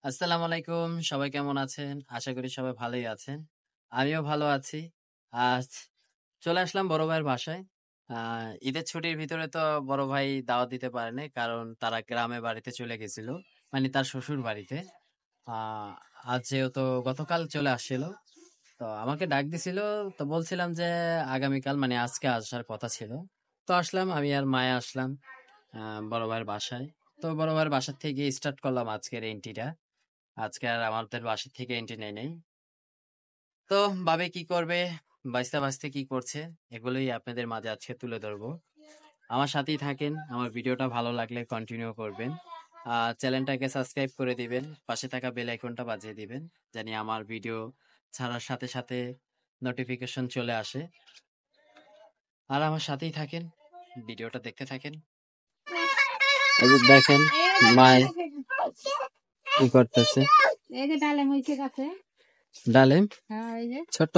আসসালামু আলাইকুম। সবাই কেমন আছেন? আশা করি সবাই ভালোই আছেন। আমিও ভালো আছি। আজ চলে আসলাম বড় ভাইয়ের বাসায়। আ ঈদের ছুটির ভিতরে তো বড় ভাই দাওয়াত দিতে পারে নাই। কারণ তারা গ্রামে বাড়িতে চলে গেছিল। মানে তার শ্বশুর বাড়িতে। আ আজ যেহেতু গতকাল চলে আসছিল। তো আমাকে ডাক দিছিল। তো বলছিলাম যে আগামীকাল মানে আজকে আসার কথা ছিল। তো আসলাম আমি আর মায়া আসলাম আ বড় ভাইয়ের বাসায়। তো বড় ভাইয়ের বাসা থেকে স্টার্ট করলাম আজকের এন্ট্রিটা। আজকে আর আমাদের বাসা থেকে এন্ট্রি নেয় নাই। তো ভাবে কি করবে, বাইস্তা বাজতে কি করছে, এগুলোই আপনাদের মাঝে আজকে তুলে ধরবো। আমার সাথেই থাকেন। আমার ভিডিওটা ভালো লাগলে কন্টিনিউ করবেন। চ্যানেলটাকে সাবস্ক্রাইব করে দিবেন। পাশে থাকা বেল আইকনটা বাজিয়ে দিবেন। জানি আমার ভিডিও ছাড়ার সাথে সাথে নোটিফিকেশন চলে আসে। আর আমার সাথেই থাকেন। ভিডিওটা দেখতে থাকেন। এই যে দেখেন মায় কি করতেছে। এই যে ডালে মইছে গাছে। ডালিম হ্যাঁ এই যে ছোট।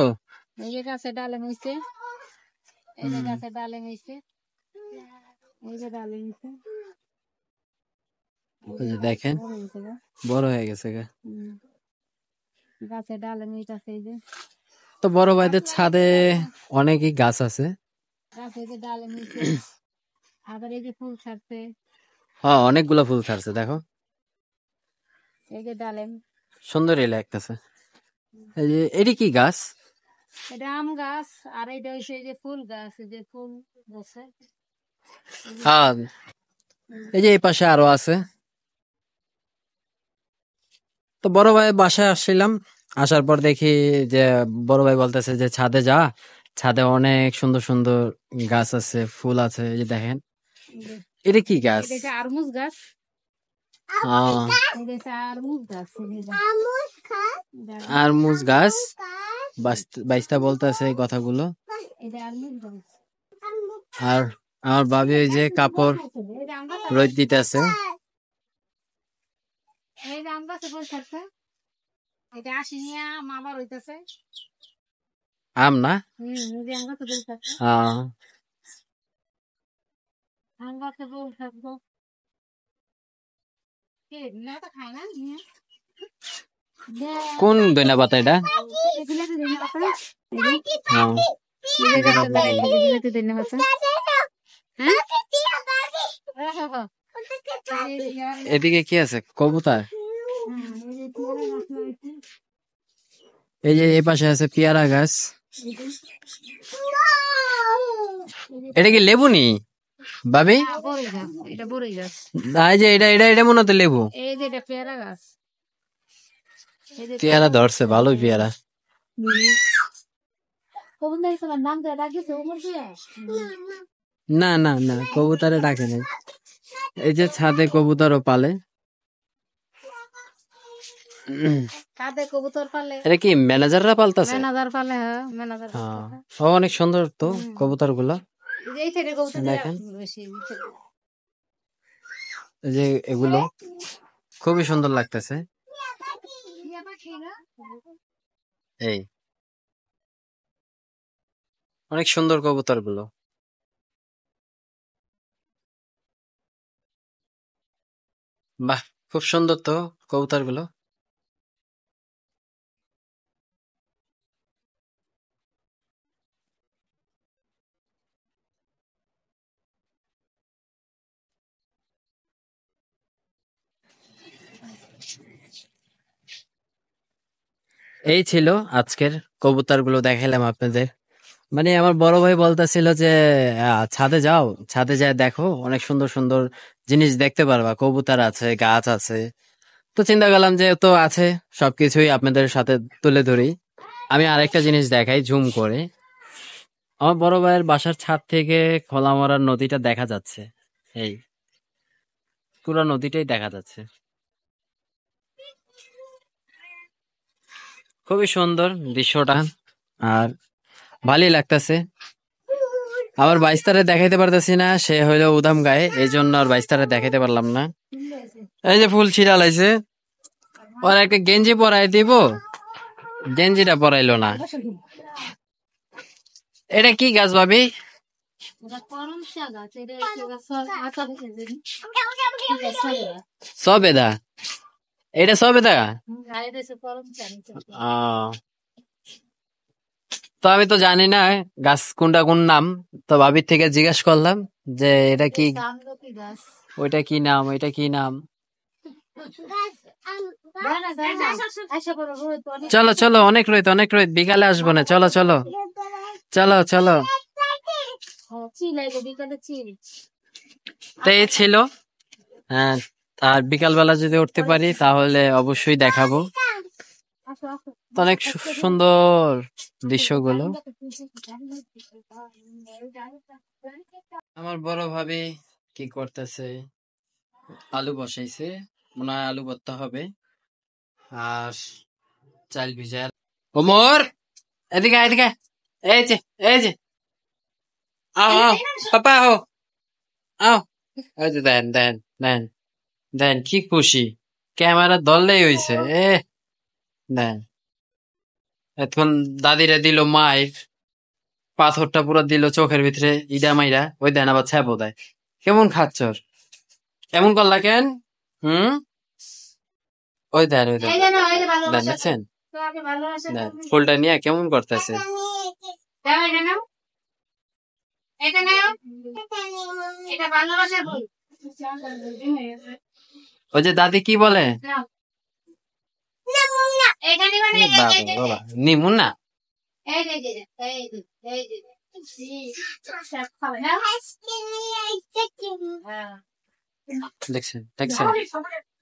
গাছে ডালে মইছে। এই যে গাছে ডালে মইছে। এই যে ডালে মইছে। ওই যে দেখেন বড় হয়ে গেছে গা। গাছে ডালে মইতাছে এই যে। তো বড় ভাইদের ছাদে অনেকই গাছ আছে। গাছে যে ডালে মইছে। আবার এই যে ফুল ছাড়ছে। হ্যাঁ অনেকগুলো ফুল ছাড়ছে দেখো। এই যে ডালে। সুন্দরই লাগতেছে। এই যে এটি কি গাছ? এটা আম গাছ আর এইটা হইছে এই যে ফুল গাছ এই যে ফুল বসে। হ্যাঁ এই যে এই পাশে আরো আছে। তো বড় ভাই বাসায় আসছিলাম। আসার পর দেখি যে বড় ভাই বলতেছে যে ছাদে যা, ছাদে অনেক সুন্দর সুন্দর গাছ আছে, ফুল আছে। এই যে দেখেন এটা কি গাছ? এটা আরমুজ গাছ। আহ এটা আরমুজ গাছ। আরমুজ গাছ। বাইস্তা বলতেছে এই কথাগুলো। এটা আরমুজ গাছ। আর আমার ভাবি ওই যে কাপড় রোদ দিতেছে। এই যে আম গাছে ফুল ছাড়ছে। এটা আসিনিয়া মামার হইতাছে। আম না? এই যে আম গাছে ফুল ছাড়ছে। আহ আম গাছে ফুল ছাড়ছে। কে না তো খায় না নিয়ে। কোন ধনিয়া পাতা এটা? বিলাতি ধনিয়া পাতা। আহ, এই যে গাছটা লাগাইছে বিলাতি ধনিয়া পাতা। হ্যাঁ? এদিকে কি আছে? কবুতর। এই যে পেয়ারা গাছ লাগাইছে। এই যে এই পাশে আছে পেয়ারা গাছ। এটা কি লেবু নি ভাবি? না, বড়ই গাছ। এটা বড়ই গাছ। না, এই যে এটা মনে হতো লেবু। এই যে এটা পেয়ারা গাছ। এই যে পেয়ারা ধরছে, ভালোই পেয়ারা। কবুন দাই তোমার নাম দিয়ে ডাকিছে ওমর দিয়ে? না না না, কবুতরে ডাকে নাই। এই যে ছাদে কবুতরও পালে। কাঁদে কবুতর পালে। এটা কি ম্যানেজাররা পালতাছে? ম্যানেজার পালে হ্যাঁ ম্যানেজার হ্যাঁ পালে। ও অনেক সুন্দর তো কবুতর গুলো। এই থেকে কবুতর দেখেন বেশি এই যে এগুলো খুবই সুন্দর লাগতেছে। এই অনেক সুন্দর কবুতর গুলো। বাহ, খুব সুন্দর তো কবুতর গুলো। এই ছিল আজকের কবুতর গুলো দেখাইলাম আপনাদের। মানে আমার বড় ভাই বলতেছিল যে ছাদে যাও, ছাদে যায় দেখো অনেক সুন্দর সুন্দর জিনিস দেখতে পারবা, কবুতর আছে, গাছ আছে। তো চিন্তা করলাম যে তো আছে, সবকিছুই আপনাদের সাথে তুলে ধরি। আমি আরেকটা জিনিস দেখাই জুম করে। আমার বড় ভাইয়ের বাসার ছাদ থেকে খোলামরার নদীটা দেখা যাচ্ছে। এই পুরো নদীটাই দেখা যাচ্ছে। খুবই সুন্দর দৃশ্যটা। আর ভালোই লাগতেছে। আবার বাইস্তারে দেখাইতে পারতেছি না, সে হইলো উদাম গায়ে, এই জন্য আর বাইস্তারে দেখাইতে পারলাম না। এই যে ফুল ছিঁড়া লাইছে, ওর একটা গেঞ্জি পরাই দিব, গেঞ্জিটা পরাইলো না। এটা কি গাছ ভাবি? সবেদা। এটা সবেদা? আর এটা হচ্ছে করম চাল। আহ, তো আমি তো জানি না গাছ কোনটা কোন নাম, তো ভাবির থেকে জিজ্ঞেস করলাম যে এটা কি, এটা আমলকি গাছ। ওইটা কি নাম, ওইটা কি নাম। দাঁড়া না, দাঁড়া না। আশা করো রোদ অনেক। চলো চলো, অনেক রোদ, অনেক রোদ, বিকালে আসবো না, চলো চলো চলো চলো। চিল আইলো বিকালে চিল। তো এই ছিল, হ্যাঁ, আর বিকাল বেলা যদি উঠতে পারি তাহলে অবশ্যই দেখাবো। আসো আসো। তো অনেক সুন্দর দৃশ্যগুলো। আমার বড় ভাবি কি করতেছে, আলু বসাইছে, মনে হয় আলু ভর্তা হবে, আর চাল ভিজা। ওমর, এদিকে আয়, এদিকে আয়। এই যে, এই যে, আও আও, পাপা আও আও। এই যে দেন দেন দেন দেন, কি খুশি, ক্যামেরা ধরলেই হইছে। দেন, এতক্ষণ দাদিরা দিল মায়ের, পাথরটা পুরো দিল চোখের ভিতরে, ইডা মাইরা, ওই দেন আবার ছ্যাপও দেয়। কেমন খাচ্ছর, এমন করলা কেন? হুম, ওই দেন, ওই দেন, এই যে নাও, এই যে দেন, ভালোবাসা ফুল। দেখছেন, তোমাকে ভালোবাসা দেন ফুল। ফুলটা নিয়ে কেমন করতেছে। দাও এটা নাও। এটা নাও। এটা ভালোবাসা ফুল। ওই যে দাদি কি বলে, নাও। এটা নিবা না, এ এই যে, বাবা এই যে, বাবা, নিমুন না। এই যে, এই যে, এই যে, এই যে। সব খাবে না? হ্যাঁ। দেখছেন দেখছেন,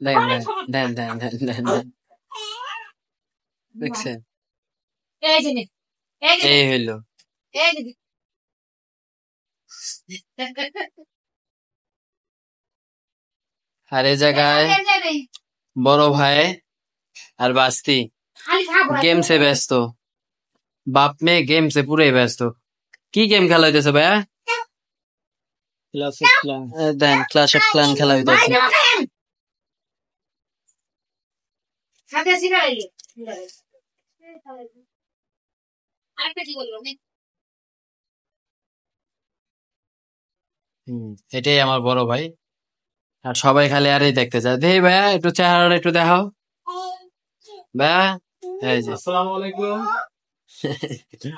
দেন দেন দেন দেন দেন দেন, দেখছেন, এই যে নে, এই যে নে, এই হইলো। এই যে নে। আর এই জায়গায় বড় ভাই আর বাস্তি খালি খাবো। গেমসে ব্যস্ত, বাপ মেয়ে গেমসে পুরাই ব্যস্ত। কি গেম খেলা হইতেছে ভাইয়া? দেন ক্লাশ অফ ক্লান খেলা ভাই হইতেছে। দেবো কেন? সাথে সিগারেট। আরেকটা কি বলবো? এটাই আমার বড় ভাই, আর সবাই খালি আরই দেখতে চায়। দেই ভাইয়া, একটু চেহারাটা একটু দেখাও ভাইয়া। এই যে আসসালামু আলাইকুম।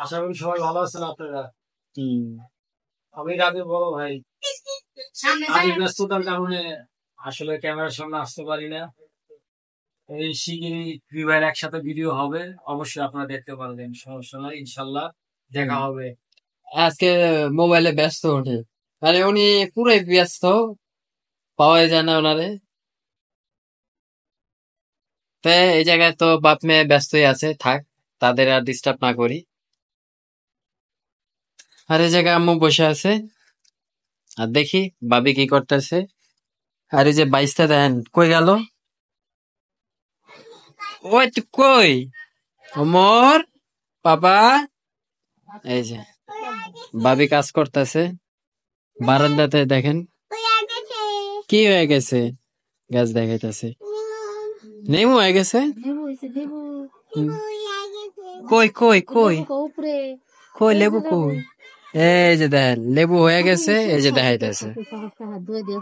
আশা করি সবাই ভালো আছেন আপনারা। হুম, আমি রাতে বড় ভাই, সামনে আমি সামনে। ব্যস্ততার কারণে আসলে ক্যামেরার সামনে আসতে পারি না। এই শিগগিরই দুই ভাইয়ের একসাথে ভিডিও হবে, অবশ্যই আপনারা দেখতে পারবেন, সমস্যা নাই, ইনশাল্লাহ দেখা হবে। আজকে মোবাইলে ব্যস্ত ওঠে, মানে উনি পুরাই ব্যস্ত, পাওয়াই যায় না ওনারে। তো এই জায়গায় তো বাপ মেয়ে ব্যস্তই আছে, থাক, তাদের আর ডিস্টার্ব না করি। আর এই জায়গায় আম্মু বসে আছে, আর দেখি ভাবি কি করতেছে। আর এই যে বাইশটা দেন কই গেল, ওই তো কই, ওমর, পাপা। এই যে ভাবি কাজ করতেছে বারান্দাতে, দেখেন কি হয়ে গেছে, গাছ দেখাইতেছে, নেমু হয়ে গেছে। দেবো হইছে, দেবো। হুম, কই কই কই লেবু উপরে। কই, এই যে লেবু লেবু। কই, এই যে দেখেন লেবু হয়ে গেছে, এই যে দেখাইতেছে, হাত ধুয়ে দিও।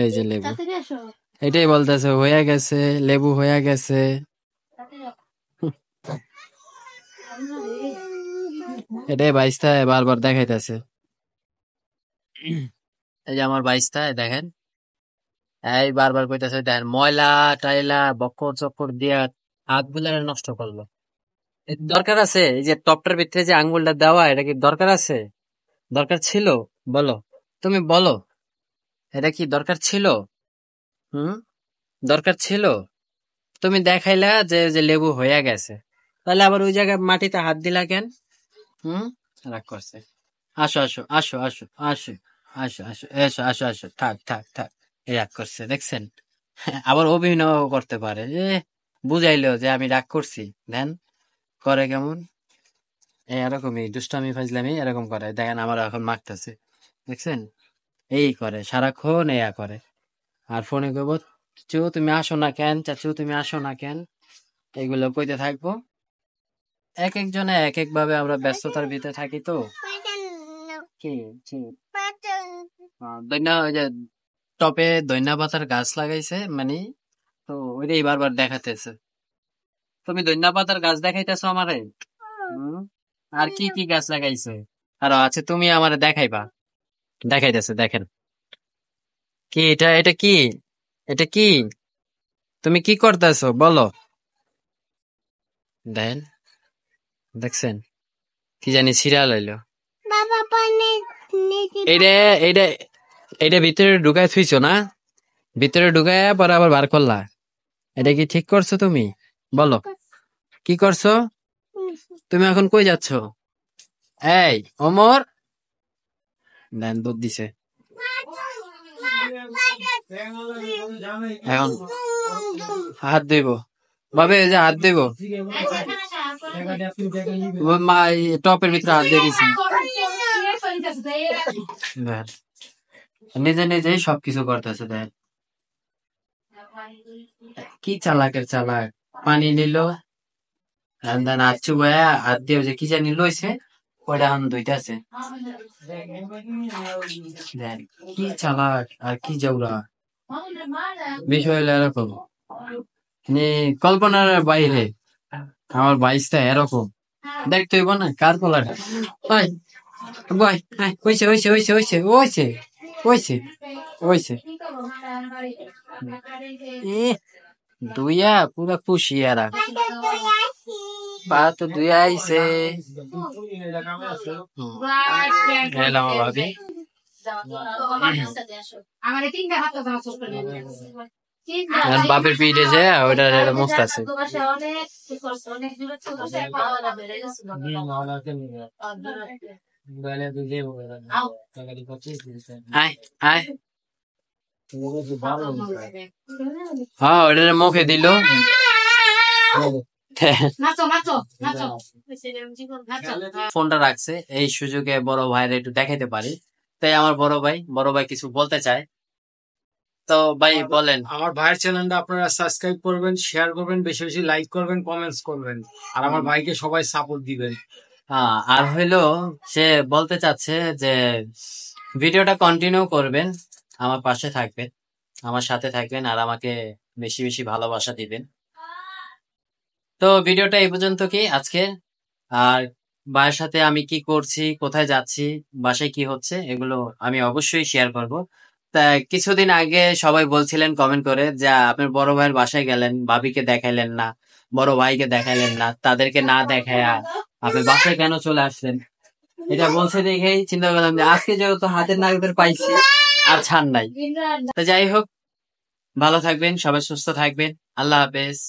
এই যে লেবু, তাড়াতাড়ি আসো। এটাই বলতেছে হয়ে গেছে, লেবু হয়ে গেছে। তাড়াতাড়ি আসো। এটাই বাইশটা বারবার দেখাইতেছে। এই যে আমার বাইশটা দেখেন, এই বারবার কইতাছে, দেখেন ময়লা টাইলা বক্কর চক্কর দিয়া হাত গুলা নষ্ট করলো। এর দরকার আছে? এই যে টপটার ভিতরে যে আঙ্গুলটা দেওয়া, এটা কি দরকার আছে? দরকার ছিল? বলো, তুমি বলো, এটা কি দরকার ছিল? হুম, দরকার ছিল? তুমি দেখাইলা যে যে লেবু হইয়া গেছে, তাহলে আবার ওই জায়গায় মাটিতে হাত দিলা কেন? হুম, রাগ করছে। আসো আসো আসো আসো আসো আসো আসো এসো, আসো আসো, থাক থাক থাক, এই রাগ করছে দেখছেন। আবার অভিনয় করতে পারে, বুঝাইলো যে আমি রাগ করছি, দেন করে কেমন, এরকমই দুষ্টামি ফাজলামি এরকম করে, দেখেন আমার এখন মারতেছে, দেখছেন, এই করে সারাক্ষণ এয়া করে। আর ফোনে কইব, চাচু তুমি আসো না কেন, চাচু তুমি আসো না কেন, এগুলো কইতে থাকবো। এক একজনে এক এক ভাবে আমরা ব্যস্ততার ভিতরে থাকি তো। কি কি দৈন্য, ওই যে টপে দৈন্য পাতার গাছ লাগাইছে, মানে তো ওইটাই বারবার দেখাতেছে। তুমি ধনিয়া পাতার গাছ দেখাইতেছো আমারে? আর কি কি গাছ লাগাইছে? আর আছে তুমি আমারে দেখাইবা? দেখাইতেছে, দেখেন। কি এটা? এটা কি? এটা কি? তুমি কি করতেছো বলো? দেখেন, দেখছেন কি জানি সিরিয়াল হইলো। এইটা এইটা এইটা ভিতরে ঢুকায় থুইছো না? ভিতরে ঢুকায় পরে আবার বার করলা। এটা কি ঠিক করছো তুমি? বলো কি করছো? তুমি এখন কই যাচ্ছ? এই ওমর, দেন দুধ দিছে। এখন হাত ধুইব বাবে, এই যে হাত ধুইব। মা এই টপের ভিতরে হাত দিয়ে দিছে। দেখ, নিজে নিজেই সবকিছু করতেছে। দেখ কি চালাকের চালাক। পানি নিল, দেন হাত চুবাইয়া হাত দিয়ে যে কি জানি লইছে, ওইটা এখন ধুইতেছে। দেখ কি চালাক আর কি জৌরা। বিষয় হলো এরকম, মানে কল্পনার বাইরে। আমার বাইশটা এরকম দেখতে হইব না কার কলার। বয় হইছে হইছে হইছে হইছে হইছে হইছে হইছে। দুইয়া পুরা খুশি এরা। পা তো দুইয়া আইছে। এলাম ভাবি। বাপের পিঠে যে ওইটা মস্ত আছে। আয় আয়, হ্যাঁ ওটা মুখে দিল। ফোনটা রাখছে, এই সুযোগে বড় ভাইয়ের একটু দেখাইতে পারি, তাই আমার বড় ভাই কিছু বলতে চায়। তো ভাই বলেন। আমার ভাইয়ের চ্যানেলটা আপনারা সাবস্ক্রাইব করবেন, শেয়ার করবেন, বেশি বেশি লাইক করবেন, কমেন্টস করবেন, আর আমার ভাইকে সবাই সাপোর্ট দিবেন। হ্যাঁ, আর হইলো সে বলতে চাচ্ছে যে ভিডিওটা কন্টিনিউ করবেন, আমার পাশে থাকবেন, আমার সাথে থাকবেন, আর আমাকে বেশি বেশি ভালোবাসা দিবেন। তো ভিডিওটা এই পর্যন্ত কি আজকে। আর ভাইয়ের সাথে আমি কি করছি, কোথায় যাচ্ছি, বাসায় কি হচ্ছে, এগুলো আমি অবশ্যই শেয়ার করব। তা কিছুদিন আগে সবাই বলছিলেন কমেন্ট করে যে আপনার বড় ভাইয়ের বাসায় গেলেন, ভাবিকে দেখাইলেন না, বড় ভাইকে দেখাইলেন না, তাদেরকে না দেখায়া আপনি বাসায় কেন চলে আসলেন? এটা বলছে দেখেই চিন্তা করলাম যে আজকে যেহেতু হাতের নাগাদের পাইছি, আর ছাড় নাই। তো যাই হোক, ভালো থাকবেন, সবাই সুস্থ থাকবেন। আল্লাহ হাফেজ।